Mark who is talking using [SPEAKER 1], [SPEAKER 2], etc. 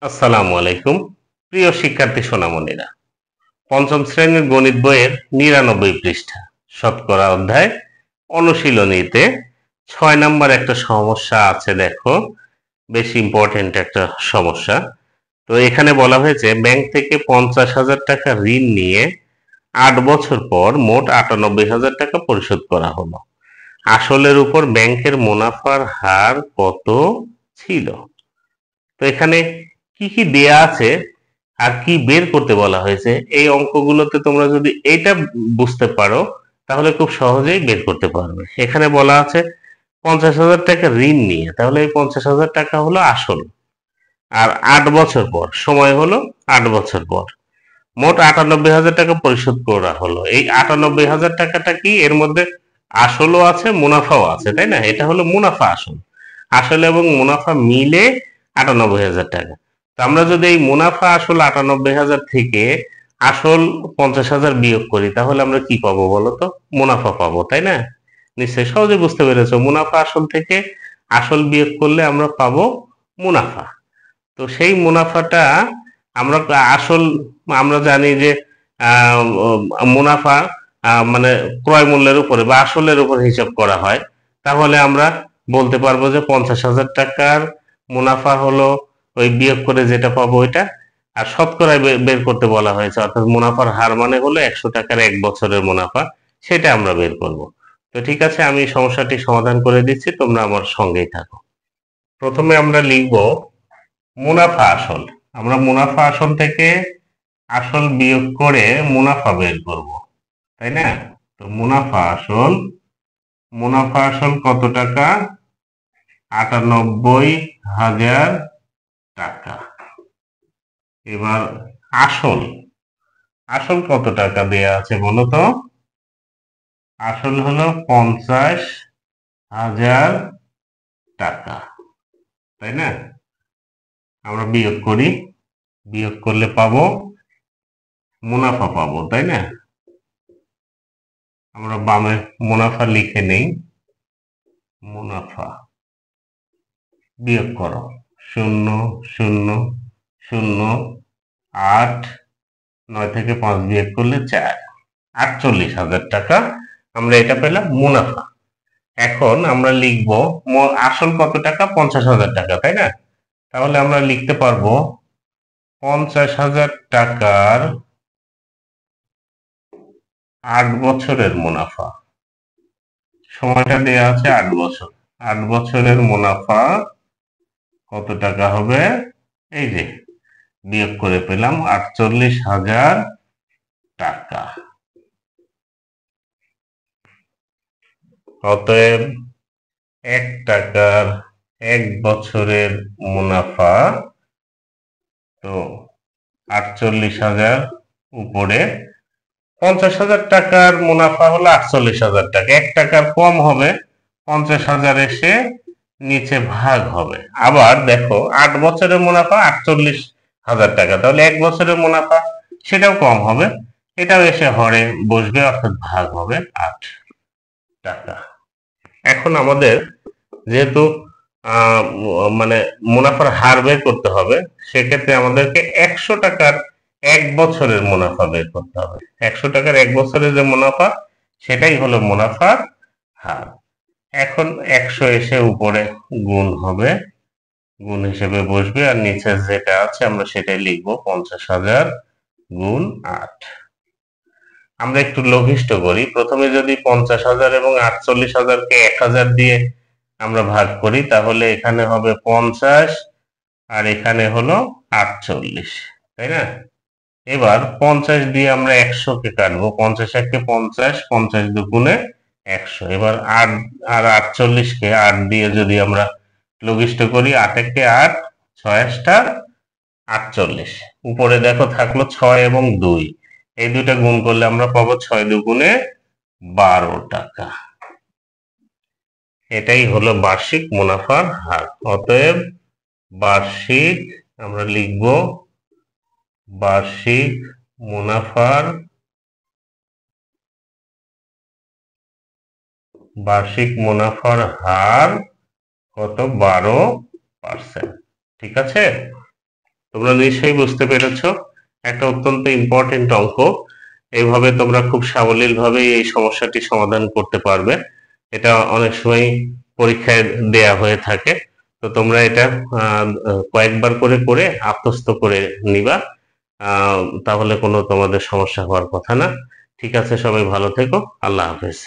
[SPEAKER 1] আসসালামু আলাইকুম। প্রিয় শিক্ষার্থী সোনামণিরা, পঞ্চম শ্রেণীর গণিত বইয়ের ৯৯ পৃষ্ঠা শতকরা অধ্যায় অনুশীলনীতে ৬ নাম্বার একটা সমস্যা আছে। দেখো, বেশ ইম্পর্টেন্ট একটা সমস্যা। তো এখানে বলা হয়েছে ব্যাংক থেকে ৫০,০০০ টাকা ঋণ নিয়ে ৮ বছর পর মোট ৯৮,০০০ টাকা পরিশোধ করা হলো। আসলের উপর ব্যাংকের মুনাফার হার কত ছিল? তো এখানে কি কি দেয়া আছে আর কি বের করতে বলা হয়েছে, এই অঙ্কগুলোতে তোমরা যদি এটা বুঝতে পারো তাহলে খুব সহজেই বের করতে পারবে। এখানে বলা আছে ৫০,০০০ টাকা ঋণ নিয়ে, তাহলে এই ৫০,০০০ টাকা হলো আসল, আর ৮ বছর পর সময় হলো ৮ বছর পর মোট ৯৮,০০০ টাকা পরিশোধ করা হলো। এই ৯৮,০০০ টাকাটা কি, এর মধ্যে আসলও আছে মুনাফাও আছে, তাই না? এটা হলো মুনাফা আসল, আসল এবং মুনাফা মিলে ৯৮,০০০ টাকা। তো আমরা যদি এই মুনাফা আসল ৯৮,০০০ থেকে আসল ৫০,০০০ বিয়োগ করি তাহলে আমরা কি পাবো বলতো? মুনাফা পাবো, তাই না? নিশ্চয়ই সহজে বুঝতে পেরেছো। মুনাফা আসল থেকে আসল বিয়োগ করলে আমরা পাবো মুনাফা। তো সেই মুনাফাটা আমরা আসল, আমরা জানি যে মুনাফা মানে ক্রয় মূল্যের উপরে বা আসলের উপর হিসাব করা হয়। তাহলে আমরা বলতে পারবো যে ৫০,০০০ টাকার মুনাফা হলো ওই বিয়োগ করে যেটা পাবো ওইটা, আর শতকরায় বের করতে বলা হয়েছে, অর্থাৎ মুনাফার হার মানে হলো ১০০ টাকার ১ বছরের মুনাফা, সেটা আমরা বের করব। তো ঠিক আছে, আমি সমস্যাটি সমাধান করে দিচ্ছি, তোমরা আমার সঙ্গেই থাকো। প্রথমে আমরা লিখব মুনাফা আসল। আমরা মুনাফা আসল থেকে আসল বিয়োগ করে মুনাফা বের করব, তাই না? তো মুনাফা আসল কত টাকা? ৯৮,০০০ টাকা। এবার আসল আসল কত টাকা দেয়া আছে বলো তো? আসল হলো ৫০,০০০ টাকা, তাই না? আমরা বিয়োগ করি, বিয়োগ করলে পাবো মুনাফা পাবো, তাই না? আমরা বামে মুনাফা লিখে নেই। মুনাফা বিয়োগ করো, ০,০০,০৮, ৯ থেকে ৫ বিয়োগ করলে ৪, ৪৮,০০০ টাকা আমরা এটা পেলাম মুনাফা। এখন আমরা লিখবো আসল কত টাকা? ৫০,০০০ টাকা, তাই না? তাহলে আমরা লিখতে পারবো ৫০,০০০ টাকার ৮ বছরের মুনাফা। সময়টা দেয়া আছে ৮ বছর। ৮ বছরের মুনাফা কত টাকা হবে? এই যে বিয়োগ করে পেলাম ৪৮,০০০ টাকা। অতএব ১ টাকার ১ বছরের মুনাফা, তো ৪৮,০০০ উপরে ৫০,০০০ টাকার মুনাফা হলো ৪৮,০০০ টাকা। ১ টাকার কম হবে, ৫০,০০০ এসে নিচে ভাগ হবে। আবার দেখো ৮ বছরের মুনাফা ৪৮,০০০ টাকা, তাহলে ১ বছরের মুনাফা সেটাও কম হবে, এটাও এসে হরে বসবে, অর্থাৎ ভাগ হবে ৮ টাকা। এখন আমাদের যেহেতু মানে মুনাফার হার বের করতে হবে, সেক্ষেত্রে আমাদেরকে ১০০ টাকার ১ বছরের মুনাফা বের করতে হবে। ১০০ টাকার ১ বছরের যে মুনাফা, সেটাই হলো মুনাফার হার। এখন ১০০ এসে উপরে গুণ হবে, গুণ হিসেবে বসবে, আর নিচে যেটা আছে আমরা সেটাই লিখবো, ৫০,০০০ গুণ ৮। আমরা একটু লঘিষ্ঠ করি। প্রথমে যদি ৫০,০০০ এবং ৪৮,০০০-কে ১,০০০ দিয়ে আমরা ভাগ করি তাহলে এখানে হবে ৫০ আর এখানে হলো ৪৮, তাই না? এবার ৫০ দিয়ে আমরা ১০০-কে কাটবো, ৫০ × ৫০, ৫০ দুগুণে ১০০। এবার ৮ আর ৪৮-কে ৮ দিয়ে যদি আমরা লঘিষ্ঠ করি, ৮ একে ৮, ৬ * ৪৮। উপরে দেখো থাকলো ৬ এবং ২, এই দুইটা গুণ করলে আমরা পাবো ৬ দুগুণে ১২ টাকা। এটাই হলো বার্ষিক মুনাফার হার। অতএব বার্ষিক, আমরা লিখব বার্ষিক মুনাফার হার কত? ১২%। ঠিক আছে? তোমরা নিশ্চয়ই বুঝতে পেরেছো, একটা অত্যন্ত ইম্পর্টেন্ট অঙ্ক। এইভাবে তোমরা খুব সাবলীলভাবে এই সমস্যাটি সমাধান করতে পারবে। এটা অনেক সময় পরীক্ষায় দেয়া হয়ে থাকে। তো তোমরা এটা কয়েকবার করে করে আত্মস্থ করে নিবা, তাহলে কোনো তোমাদের সমস্যা হওয়ার কথা না। ঠিক আছে, সবাই ভালো থেকো। আল্লাহ হাফেজ।